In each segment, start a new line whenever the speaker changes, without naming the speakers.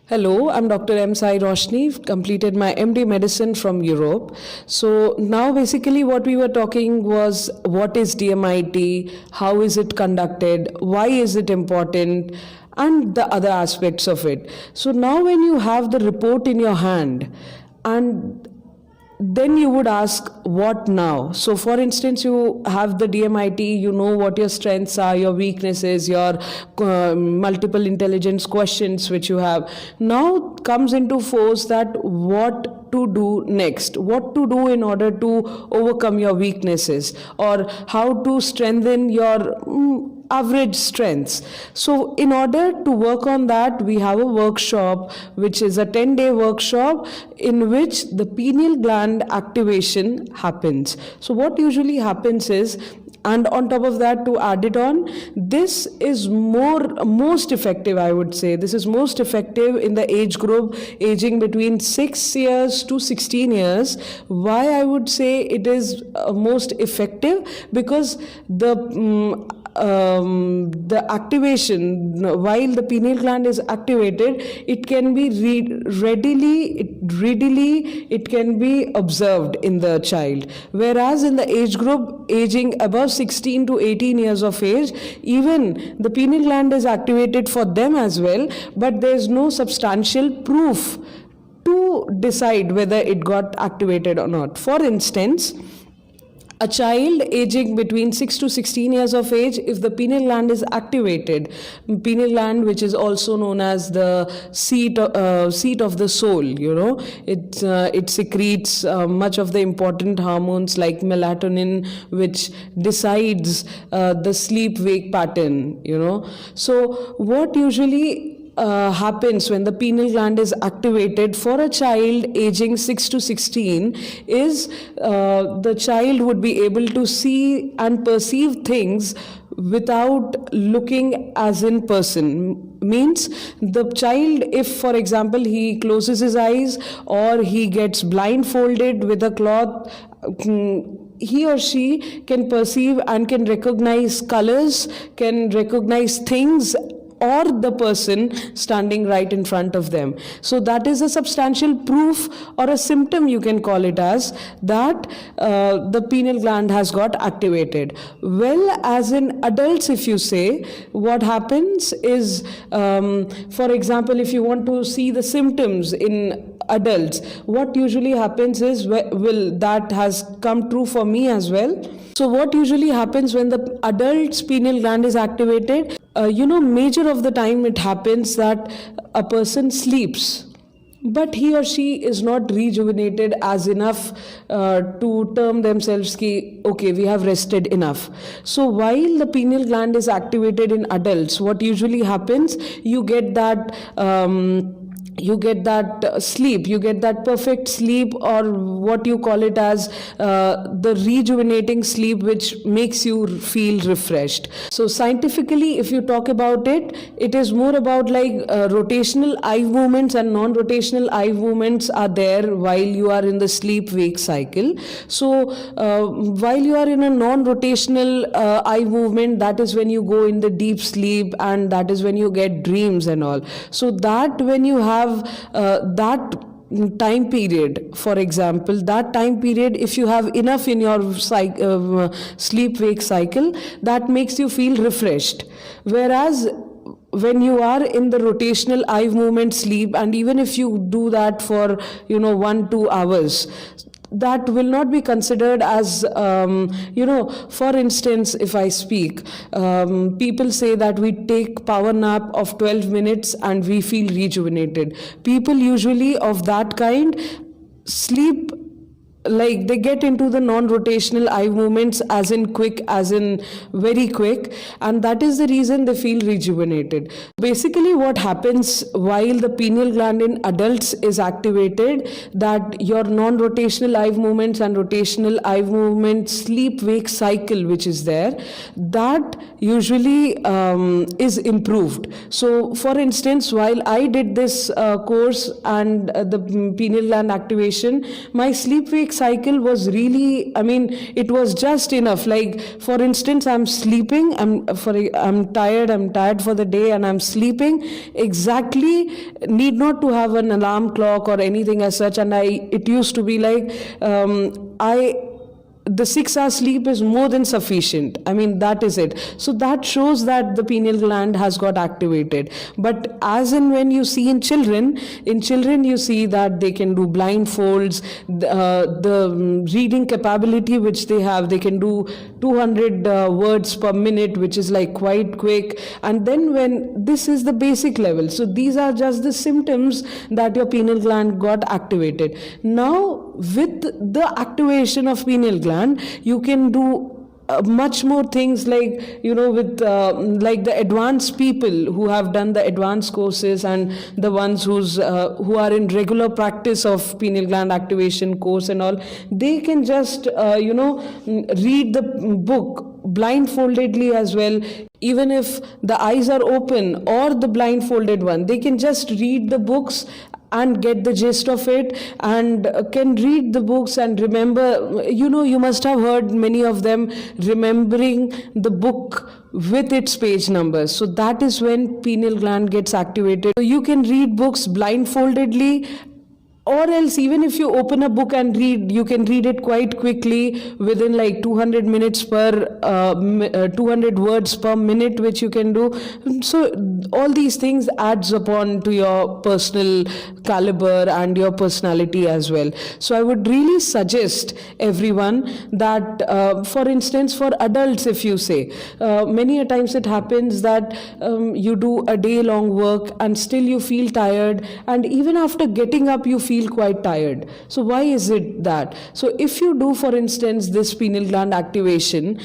Hello, I'm Dr. Sai Roshini, completed my MD Medicine from Europe. So now basically what we were talking was what is DMIT, how is it conducted, why is it important, and the other aspects of it. So now when you have the report in your hand, and then you would ask, what now? So for instance, you have the DMIT, you know what your strengths are, your weaknesses, your multiple intelligence questions which you have. Now comes into force that what to do next, what to do in order to overcome your weaknesses, or how to strengthen your average strengths. So in order to work on that, we have a workshop which is a 10-day workshop in which the pineal gland activation happens. So what usually happens is, and on top of that, to add it on, this is most effective, I would say. This is most effective in the age group aging between 6 years to 16 years. Why I would say it is most effective? Because the activation, while the pineal gland is activated, it can be readily it can be observed in the child. Whereas in the age group aging above 16 to 18 years of age, even the pineal gland is activated for them as well, but there is no substantial proof to decide whether it got activated or not. For instance, a child aging between 6 to 16 years of age, if the pineal gland is activated, pineal gland, which is also known as the seat of the soul, it secretes much of the important hormones like melatonin, which decides the sleep-wake pattern, So what usually happens when the pineal gland is activated for a child aging 6 to 16 is the child would be able to see and perceive things without looking as in person. Means the child, if for example he closes his eyes or he gets blindfolded with a cloth, he or she can perceive and can recognize colors, can recognize things or the person standing right in front of them. So that is a substantial proof or a symptom, you can call it as, that the pineal gland has got activated. Well, as in adults, if you say, what happens is, for example, if you want to see the symptoms in adults, what usually happens is, that has come true for me as well. So what usually happens when the adult's pineal gland is activated, major of the time it happens that a person sleeps, but he or she is not rejuvenated as enough to term themselves okay, we have rested enough. So while the pineal gland is activated in adults, what usually happens, you get that sleep, you get that perfect sleep, or what you call it as the rejuvenating sleep, which makes you feel refreshed. So scientifically, if you talk about it, it is more about like rotational eye movements and non-rotational eye movements are there while you are in the sleep-wake cycle. So while you are in a non-rotational eye movement, that is when you go in the deep sleep, and that is when you get dreams and all. So that when you have that time period, for example, that time period, if you have enough in your sleep-wake cycle, that makes you feel refreshed. Whereas when you are in the rotational eye movement sleep, and even if you do that for 1-2 hours, that will not be considered as, for instance, if I speak, people say that we take power nap of 12 minutes and we feel rejuvenated. People usually of that kind sleep like they get into the non-rotational eye movements as in quick, as in very quick, and that is the reason they feel rejuvenated. Basically what happens while the pineal gland in adults is activated, that your non-rotational eye movements and rotational eye movement sleep wake cycle which is there, that usually is improved. So for instance, while I did this course and the pineal gland activation, my sleep wake cycle was really, I mean, it was just enough. Like for instance, I'm sleeping, I'm tired for the day and I'm sleeping exactly, need not to have an alarm clock or anything as such. And it used to be like the 6 hour sleep is more than sufficient. I mean, that is it. So that shows that the pineal gland has got activated. But as in when you see in children you see that they can do blindfolds, the reading capability which they have, they can do 200 words per minute, which is like quite quick. And then when this is the basic level, so these are just the symptoms that your pineal gland got activated. Now with the activation of pineal gland, you can do much more things, like with like the advanced people who have done the advanced courses and the ones who are in regular practice of pineal gland activation course and all, they can just read the book blindfoldedly as well. Even if the eyes are open or the blindfolded one, they can just read the books and get the gist of it, and can read the books and remember. You must have heard many of them remembering the book with its page numbers. So that is when pineal gland gets activated. So you can read books blindfoldedly, or else even if you open a book and read, you can read it quite quickly within like 200 minutes per 200 words per minute, which you can do. So all these things adds upon to your personal caliber and your personality as well. So I would really suggest everyone that for instance, for adults, if you say, many a times it happens that you do a day long work and still you feel tired, and even after getting up you feel quite tired. So why is it that? So if you do, for instance, this pineal gland activation,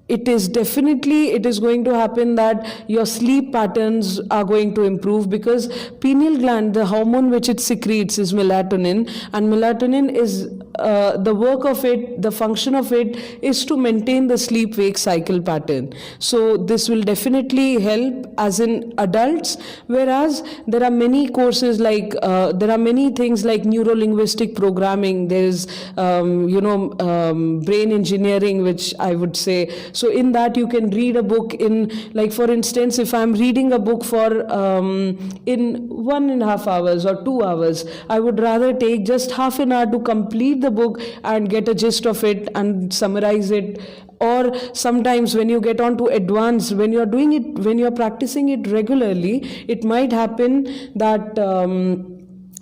it is going to happen that your sleep patterns are going to improve, because pineal gland, the hormone which it secretes is melatonin, and melatonin is the work of it, the function of it is to maintain the sleep wake cycle pattern. So this will definitely help as in adults. Whereas there are many courses like there are many things like neuro-linguistic programming, there's brain engineering, which I would say. So in that you can read a book in, like for instance, if I'm reading a book for in 1.5 hours or 2 hours, I would rather take just half an hour to complete the book and get a gist of it and summarize it. Or sometimes when you get on to advanced, when you're doing it, when you're practicing it regularly, it might happen that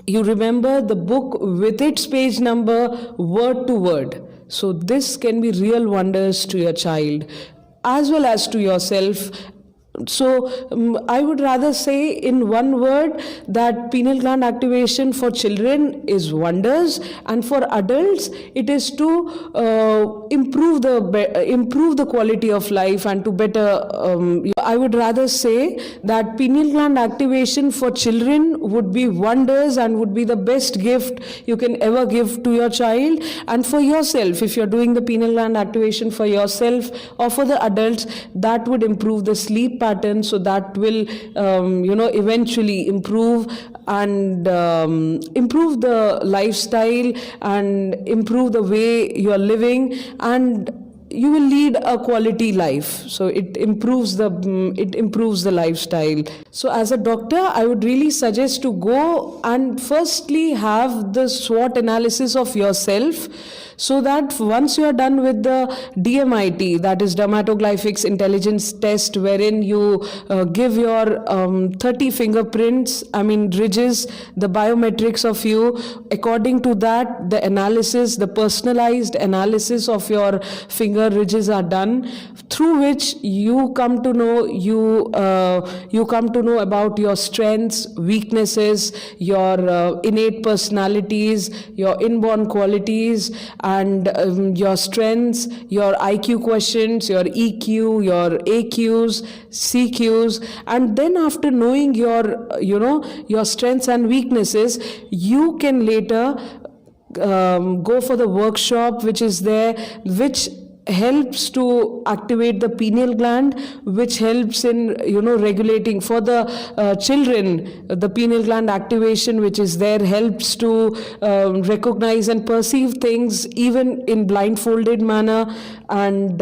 you remember the book with its page number word to word. So this can be real wonders to your child as well as to yourself. So I would rather say in one word that pineal gland activation for children is wonders, and for adults it is to improve the quality of life and to better. I would rather say that pineal gland activation for children would be wonders and would be the best gift you can ever give to your child. And for yourself, if you're doing the pineal gland activation for yourself or for the adults, that would improve the sleep pattern, so that will eventually improve and improve the lifestyle and improve the way you're living, and you will lead a quality life. So it improves the lifestyle. So as a doctor, I would really suggest to go and firstly have the SWOT analysis of yourself, so that once you are done with the DMIT, that is dermatoglyphics intelligence test, wherein you give your 30 fingerprints, ridges, the biometrics of you. According to that, the analysis, the personalized analysis of your fingerprints trigger ridges are done, through which you come to know about your strengths, weaknesses, your innate personalities, your inborn qualities, and your strengths, your IQ questions, your EQ, your AQs, CQs. And then after knowing your strengths and weaknesses, you can later go for the workshop which is there, which helps to activate the pineal gland, which helps in regulating for the children. The pineal gland activation which is there helps to recognize and perceive things even in blindfolded manner. And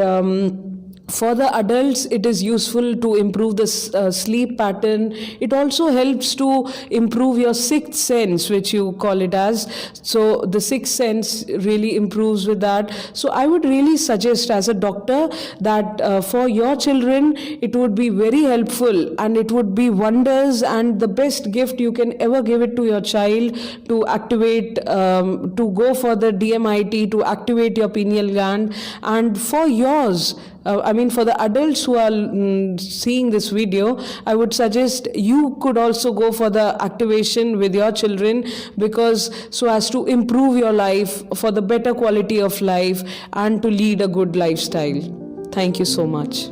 for the adults, it is useful to improve the sleep pattern. It also helps to improve your sixth sense, which you call it as. So the sixth sense really improves with that. So I would really suggest as a doctor that for your children, it would be very helpful, and it would be wonders and the best gift you can ever give it to your child, to activate, to go for the DMIT, to activate your pineal gland. And for yours, for the adults who are seeing this video, I would suggest you could also go for the activation with your children, because so as to improve your life for the better quality of life and to lead a good lifestyle. Thank you so much.